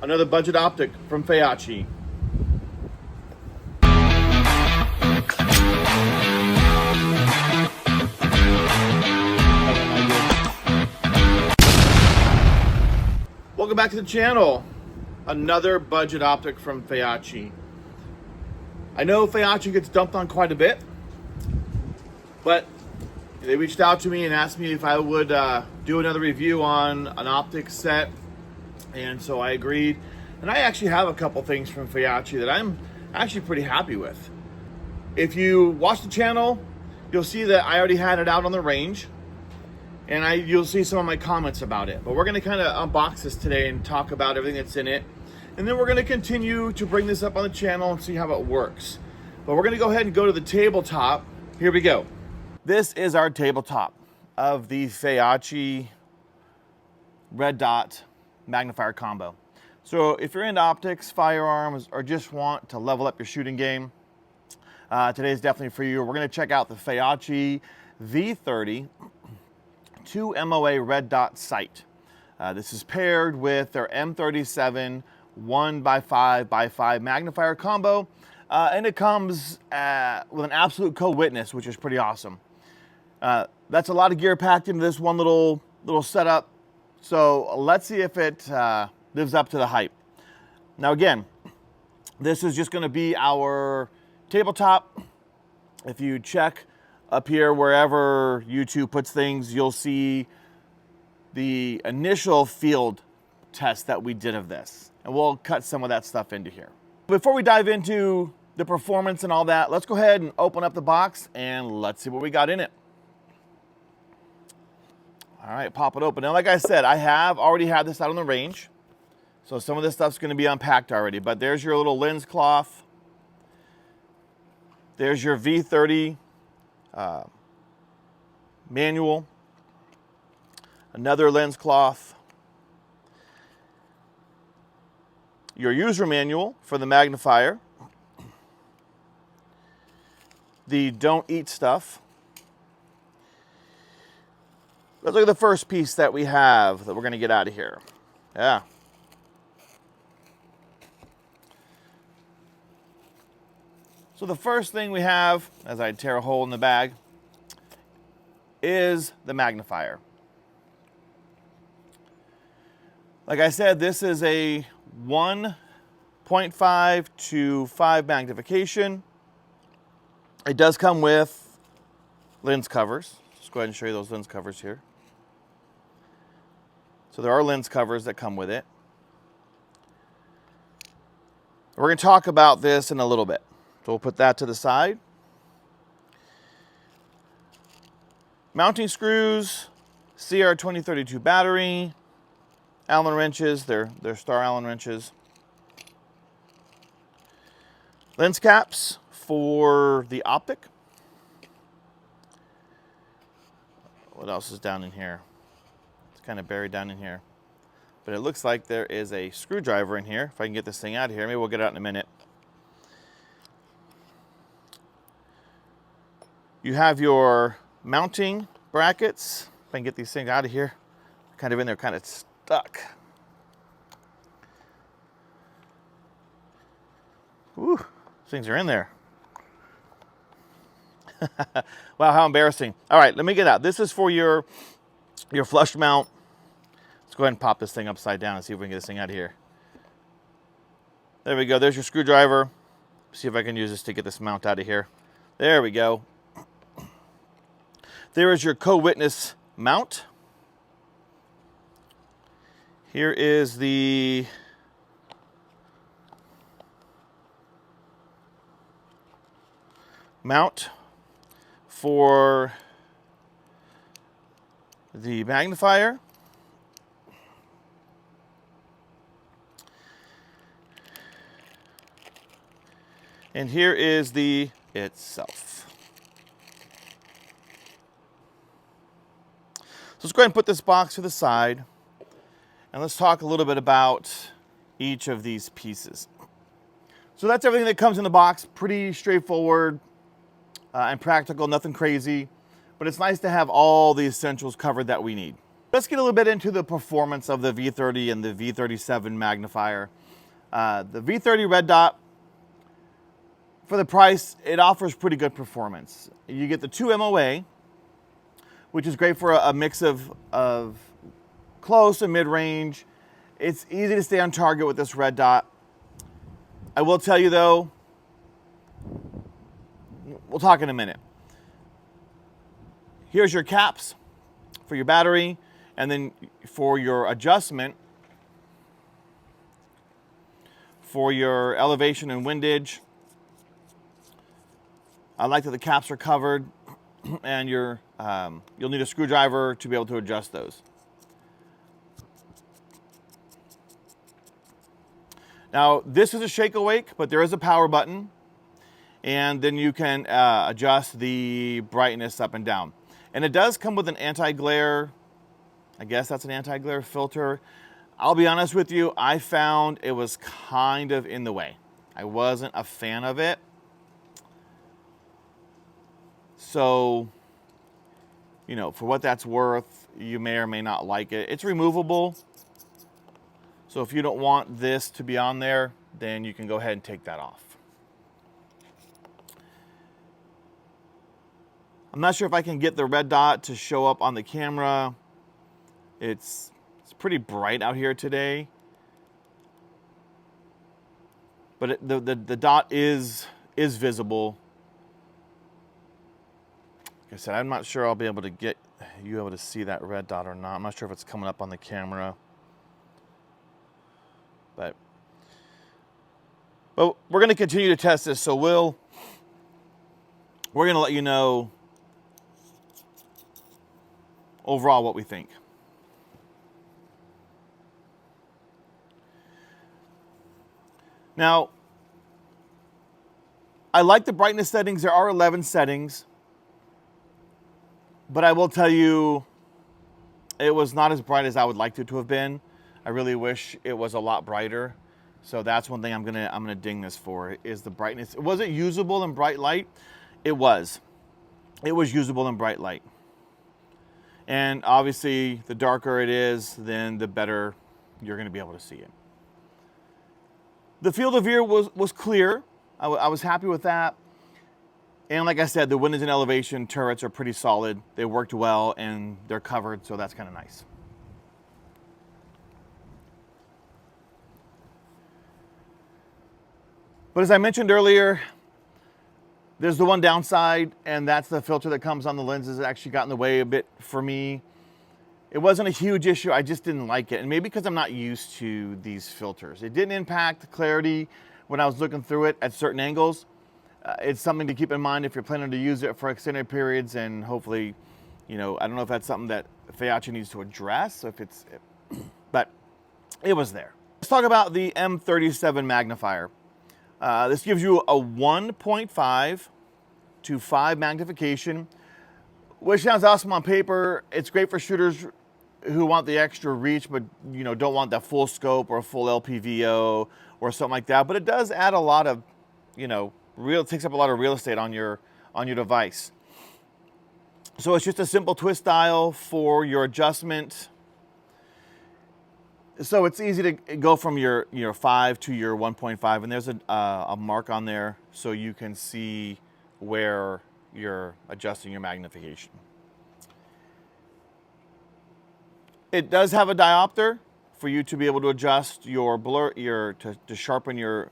another budget optic from Feyachi. Welcome back to the channel. Another budget optic from Feyachi. I know Feyachi gets dumped on quite a bit, but they reached out to me and asked me if I would do another review on an optic set, and so I agreed. And I actually have a couple things from Feyachi that I'm actually pretty happy with. If you watch the channel, you'll see that I already had it out on the range, and you'll see some of my comments about it. But we're going to kind of unbox this today and talk about everything that's in it. And then we're going to continue to bring this up on the channel and see how it works. But we're going to go ahead and go to the tabletop. Here we go. This is our tabletop of the Feyachi Red Dot Magnifier Combo. So if you're into optics, firearms, or just want to level up your shooting game, today is definitely for you. We're going to check out the Feyachi V30 2 MOA Red Dot sight. This is paired with their M37 1x5x5 magnifier combo, and it comes with an absolute co-witness, which is pretty awesome. That's a lot of gear packed into this one little setup, so let's see if it lives up to the hype. Now again, this is just going to be our tabletop. If you check up here wherever YouTube puts things, you'll see the initial field test that we did of this. And we'll cut some of that stuff into here. Before we dive into the performance and all that, let's go ahead and open up the box and let's see what we got in it. All right, pop it open. Now, like I said, I have already had this out on the range, so some of this stuff's going to be unpacked already. But there's your little lens cloth. There's your V30 manual. Another lens cloth. Your user manual for the magnifier. The don't eat stuff. Let's look at the first piece that we have that we're going to get out of here. Yeah. So the first thing we have, as I tear a hole in the bag, is the magnifier. Like I said, this is a 1.5 to 5 magnification. It does come with lens covers. Let's go ahead and show you those lens covers here. So there are lens covers that come with it. We're going to talk about this in a little bit. So we'll put that to the side. Mounting screws, CR2032 battery, Allen wrenches, they're star Allen wrenches. Lens caps for the optic. What else is down in here? It's kind of buried down in here. But it looks like there is a screwdriver in here. If I can get this thing out of here, maybe we'll get it out in a minute. You have your mounting brackets. If I can get these things out of here. Kind of in there, kind of stuck. Ooh, things are in there. Wow, how embarrassing. All right, let me get out. This is for your flush mount. Let's go ahead and pop this thing upside down and see if we can get this thing out of here. There we go. There's your screwdriver. See if I can use this to get this mount out of here. There we go. There is your co-witness mount. Here is the mount for the magnifier. And here is the itself. So let's go ahead and put this box to the side, and let's talk a little bit about each of these pieces. So that's everything that comes in the box. Pretty straightforward and practical, nothing crazy, but it's nice to have all the essentials covered that we need. Let's get a little bit into the performance of the V30 and the V37 magnifier. The V30 red dot, for the price, it offers pretty good performance. You get the 2 MOA, which is great for a mix of close and mid-range. It's easy to stay on target with this red dot. I will tell you though, we'll talk in a minute. Here's your caps for your battery, and then for your adjustment, for your elevation and windage. I like that the caps are covered, and you'll need a screwdriver to be able to adjust those. Now, this is a shake awake, but there is a power button, and then you can adjust the brightness up and down. And it does come with an anti-glare, I guess that's an anti-glare filter. I'll be honest with you, I found it was kind of in the way. I wasn't a fan of it. So, you know, for what that's worth, you may or may not like it. It's removable. So if you don't want this to be on there, then you can go ahead and take that off. I'm not sure if I can get the red dot to show up on the camera. It's pretty bright out here today. But the dot is visible. Like I said, I'm not sure I'll be able to get you able to see that red dot or not. I'm not sure if it's coming up on the camera. But we're going to continue to test this, so we're going to let you know overall what we think. Now, I like the brightness settings. There are 11 settings, but I will tell you, it was not as bright as I would like it to have been. I really wish it was a lot brighter. So that's one thing I'm gonna ding this for, is the brightness. Was it usable in bright light? It was. It was usable in bright light. And obviously, the darker it is, then the better you're gonna be able to see it. The field of view was clear. I was happy with that. And like I said, the windage and elevation turrets are pretty solid. They worked well and they're covered, so that's kind of nice. But as I mentioned earlier, there's the one downside, and that's the filter that comes on the lenses. It actually got in the way a bit for me. It wasn't a huge issue, I just didn't like it. And maybe because I'm not used to these filters. It didn't impact the clarity when I was looking through it at certain angles. It's something to keep in mind if you're planning to use it for extended periods, and hopefully, you know, I don't know if that's something that Feyachi needs to address, but it was there. Let's talk about the M37 magnifier. This gives you a 1.5 to 5 magnification, which sounds awesome on paper. It's great for shooters who want the extra reach, but you know, don't want that full scope or a full LPVO or something like that. But it does add a lot of, you know, takes up a lot of real estate on your device. So it's just a simple twist dial for your adjustment. So it's easy to go from your 5 to your 1.5, and there's a mark on there so you can see where you're adjusting your magnification. It does have a diopter for you to be able to adjust your blur, to sharpen your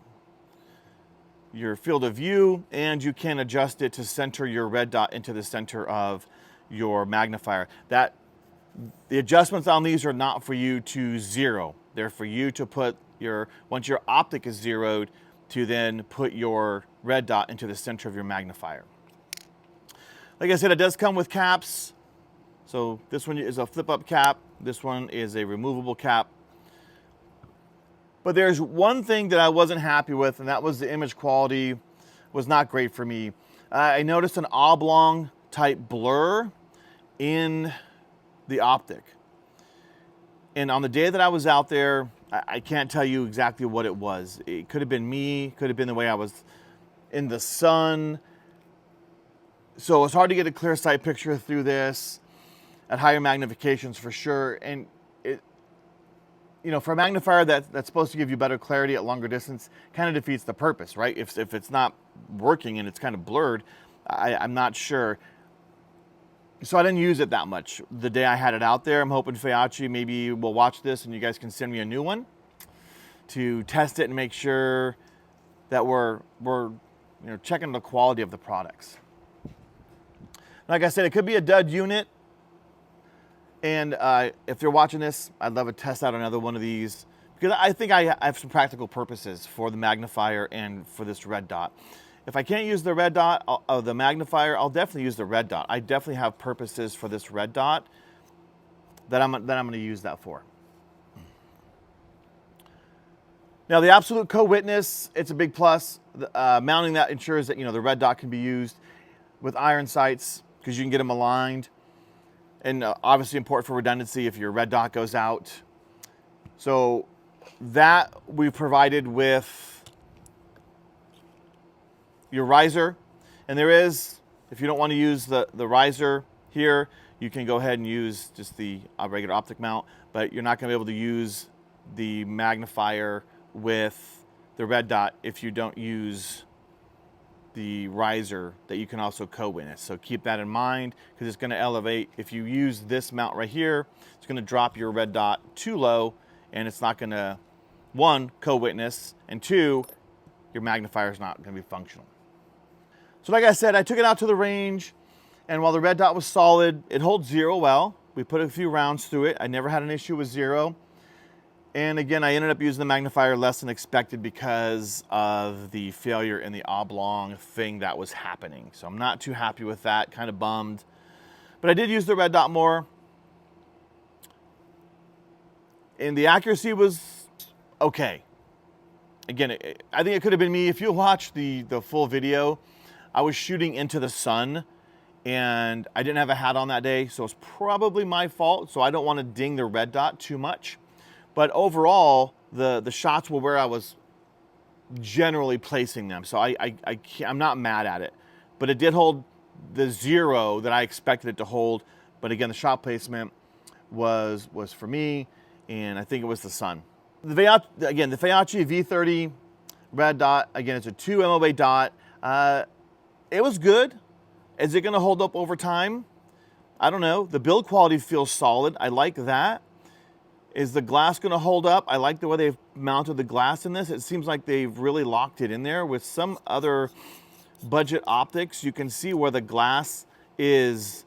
field of view, and you can adjust it to center your red dot into the center of your magnifier. The adjustments on these are not for you to zero. They're for you to put once your optic is zeroed, to then put your red dot into the center of your magnifier. Like I said, it does come with caps. So this one is a flip-up cap. This one is a removable cap. But there's one thing that I wasn't happy with, and that was the image quality was not great for me. I noticed an oblong type blur in the optic. And on the day that I was out there, I can't tell you exactly what it was. It could have been me, could have been the way I was in the sun. So it's hard to get a clear sight picture through this. at higher magnifications for sure. And it, you know, for a magnifier that's supposed to give you better clarity at longer distance, kind of defeats the purpose, right? If it's not working and it's kind of blurred, I'm not sure. So I didn't use it that much the day I had it out there. I'm hoping Feyachi maybe will watch this and you guys can send me a new one to test it and make sure that we're checking the quality of the products. Like I said, it could be a dud unit. And if you're watching this, I'd love to test out another one of these because I think I have some practical purposes for the magnifier and for this red dot. If I can't use the red dot of the magnifier, I'll definitely use the red dot. I definitely have purposes for this red dot that I'm going to use that for. Now the absolute co-witness, it's a big plus. Mounting that ensures that the red dot can be used with iron sights because you can get them aligned. And obviously important for redundancy if your red dot goes out. So that we've provided with your riser. And there is, if you don't want to use the riser here, you can go ahead and use just the regular optic mount, but you're not going to be able to use the magnifier with the red dot if you don't use the riser that you can also co-witness. So keep that in mind because it's going to elevate. If you use this mount right here, it's going to drop your red dot too low and it's not going to, one, co-witness, and two, your magnifier is not going to be functional. So like I said, I took it out to the range, and while the red dot was solid, it holds zero well. We put a few rounds through it. I never had an issue with zero. And again, I ended up using the magnifier less than expected because of the failure in the oblong thing that was happening. So I'm not too happy with that, kind of bummed. But I did use the red dot more. And the accuracy was okay. Again, I think it could have been me. If you watch the full video, I was shooting into the sun and I didn't have a hat on that day, so it's probably my fault. So I don't want to ding the red dot too much. But overall, the shots were where I was generally placing them. So I'm not mad at it. But it did hold the zero that I expected it to hold. But again, the shot placement was for me, and I think it was the sun. The Feyachi V30 red dot, again, it's a 2 MOA dot. It was good. Is it going to hold up over time? I don't know. The build quality feels solid. I like that. Is the glass going to hold up? I like the way they've mounted the glass in this. It seems like they've really locked it in there. With some other budget optics, you can see where the glass is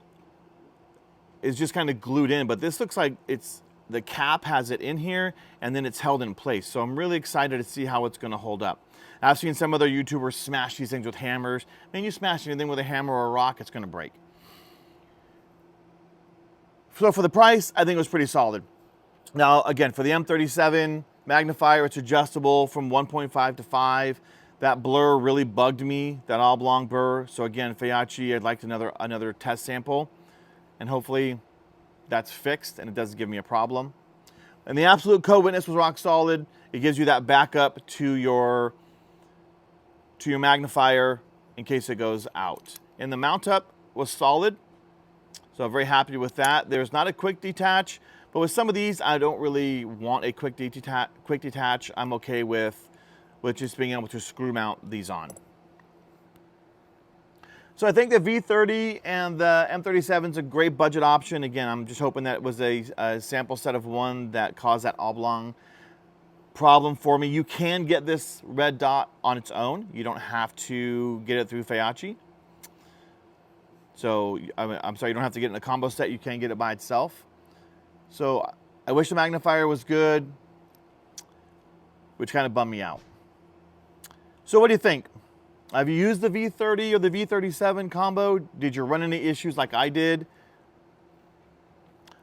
just kind of glued in. But this looks like the cap has it in here and then it's held in place. So I'm really excited to see how it's going to hold up. I've seen some other YouTubers smash these things with hammers. Man, you smash anything with a hammer or a rock, it's going to break. So for the price, I think it was pretty solid. Now, again, for the M37 magnifier, it's adjustable from 1.5 to 5. That blur really bugged me, that oblong blur. So again, Feyachi, I'd like another test sample. And hopefully that's fixed and it doesn't give me a problem. And the absolute co-witness was rock solid. It gives you that backup to your magnifier in case it goes out. And the mount up was solid. So I'm very happy with that. There's not a quick detach, but with some of these, I don't really want a quick detach. I'm okay with just being able to screw mount these on. So I think the V30 and the M37 is a great budget option. Again, I'm just hoping that it was a sample set of one that caused that oblong problem for me. You can get this red dot on its own. You don't have to get it through Feyachi. So I'm sorry, you don't have to get it in a combo set. You can get it by itself. So I wish the magnifier was good, which kind of bummed me out. So what do you think? Have you used the V30 or the V37 combo? Did you run into issues like I did?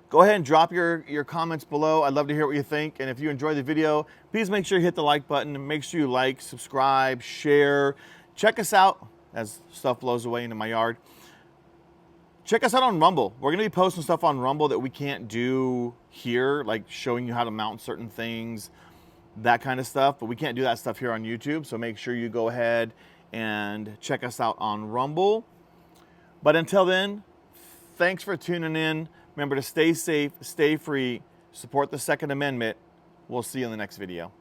Go ahead and drop your comments below. I'd love to hear what you think. And if you enjoyed the video, please make sure you hit the like button and make sure you like, subscribe, share. Check us out as stuff blows away into my yard. Check us out on Rumble. We're going to be posting stuff on Rumble that we can't do here, like showing you how to mount certain things, that kind of stuff. But we can't do that stuff here on YouTube. So make sure you go ahead and check us out on Rumble. But until then, thanks for tuning in. Remember to stay safe, stay free, support the Second Amendment. We'll see you in the next video.